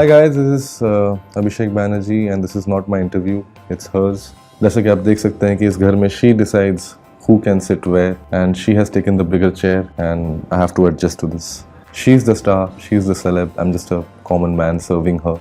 Hi guys, this is Abhishek Banerjee and this is not my interview, it's hers. जैसा कि आप देख सकते हैं कि इस घर में she decides who can sit where and she has taken the bigger chair and I have to adjust to this. She's the star, she's the celeb, I'm just a common man serving her.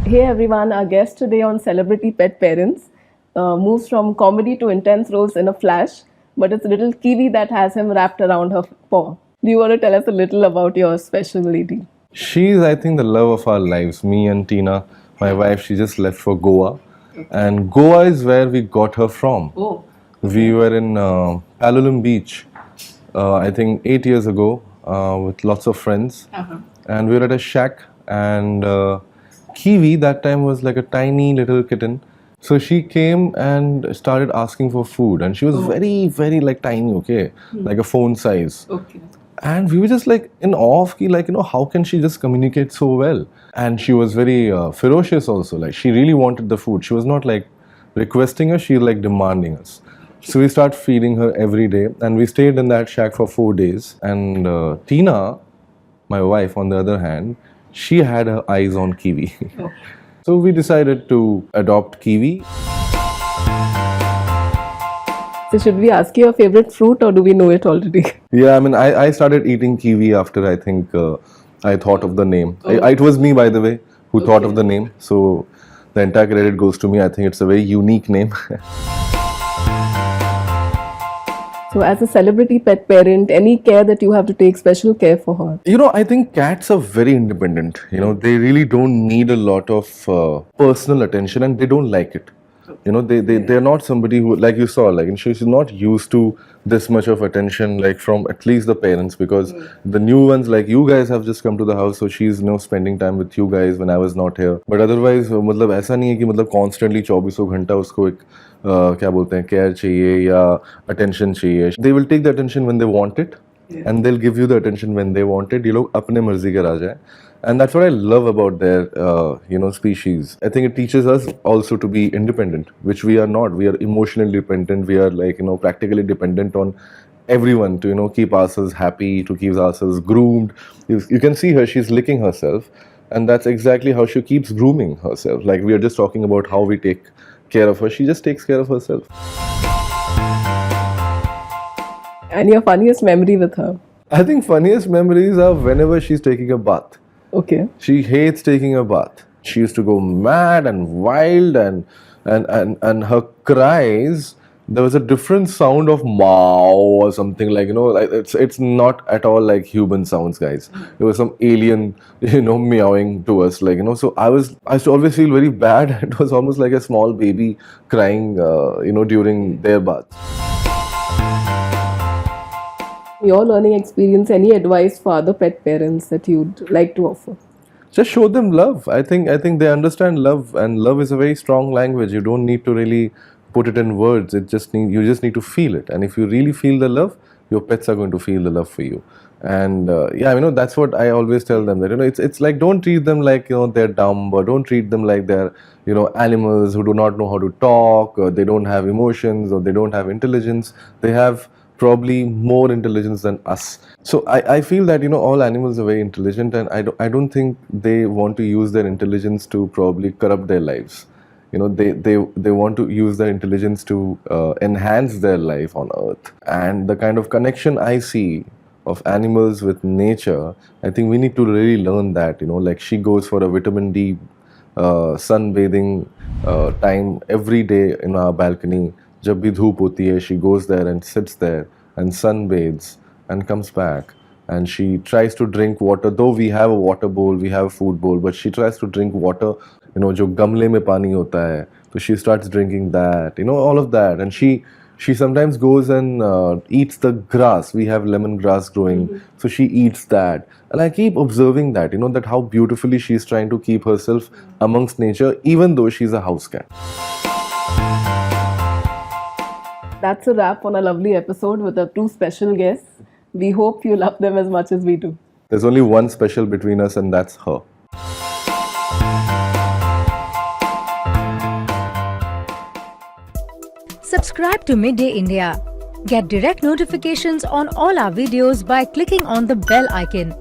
Hey everyone, our guest today on Celebrity Pet Parents moves from comedy to intense roles in a flash, but it's little Kiwi that has him wrapped around her paw. Do you want to tell us a little about your special lady? She's, I think, the love of our lives. Me and Tina, my wife, she just left for Goa. And Goa is where we got her from. Oh. We were in Palolem Beach, I think 8 years ago, with lots of friends. And we were at a shack and Kiwi that time was like a tiny little kitten. So she came and started asking for food and she was very, very like tiny, okay? Like a phone size. Okay. And we were just like in awe of, like, how can she just communicate so well? And she was very ferocious also. Like she really wanted the food. She was not like requesting us, she like demanding us. So we start feeding her every day and we stayed in that shack for 4 days. And Tina, my wife, on the other hand, she had her eyes on Kiwi. So we decided to adopt Kiwi. So should we ask you your favorite fruit or do we know it already? Yeah, I mean, I started eating Kiwi after I think I thought of the name. It was me, by the way, who thought of the name. So the entire credit goes to me. I think it's a very unique name. So as a celebrity pet parent, any care that you have to take special care for her? I think cats are very independent. They really don't need a lot of personal attention and they don't like it. They're not somebody who, like you saw, like she's not used to this much of attention, like from at least the parents, because the new ones, like you guys, have just come to the house, so she's spending time with you guys when I was not here. But otherwise, मतलब ऐसा नहीं है कि मतलब constantly 24 घंटा उसको एक क्या बोलते हैं care चाहिए या attention चाहिए. They will take the attention when they want it, and they'll give you the attention when they want it. ये लोग अपने मर्जी के राजा हैं. And that's what I love about their, species. I think it teaches us also to be independent, which we are not. We are emotionally dependent. We are like, practically dependent on everyone to, keep ourselves happy, to keep ourselves groomed. You can see her, she's licking herself. And that's exactly how she keeps grooming herself. Like we are just talking about how we take care of her. She just takes care of herself. And your funniest memory with her? I think funniest memories are whenever she's taking a bath. Okay. She hates taking a bath. She used to go mad and wild and her cries, there was a different sound of meow or something like, like it's not at all like human sounds, guys. It was some alien, meowing to us, like, so I used to always feel very bad. It was almost like a small baby crying, during their bath. Your learning experience, any advice for other pet parents that you'd like to offer? Just show them love. I think they understand love, and love is a very strong language. You don't need to really put it in words. You just need to feel it. And if you really feel the love, your pets are going to feel the love for you. And that's what I always tell them, that it's like, don't treat them like they're dumb, or don't treat them like they're animals who do not know how to talk, or they don't have emotions, or they don't have intelligence. They have probably more intelligence than us. So I feel that all animals are very intelligent, and I don't think they want to use their intelligence to probably corrupt their lives. They want to use their intelligence to enhance their life on earth. And the kind of connection I see of animals with nature, I think we need to really learn that. Like she goes for a vitamin D sunbathing time every day in our balcony. जब भी धूप होती है, she goes there and sits there and sunbathes and comes back, and she tries to drink water. Though we have a water bowl, we have a food bowl, but she tries to drink water, जो गमले में पानी होता है, so she starts drinking that, all of that. And she sometimes goes and eats the grass. We have lemongrass growing, so she eats that. And I keep observing that, that how beautifully she's trying to keep herself amongst nature, even though she's a house cat. That's a wrap on a lovely episode with our two special guests. We hope you love them as much as we do. There's only one special between us, and that's her. Subscribe to Midday India. Get direct notifications on all our videos by clicking on the bell icon.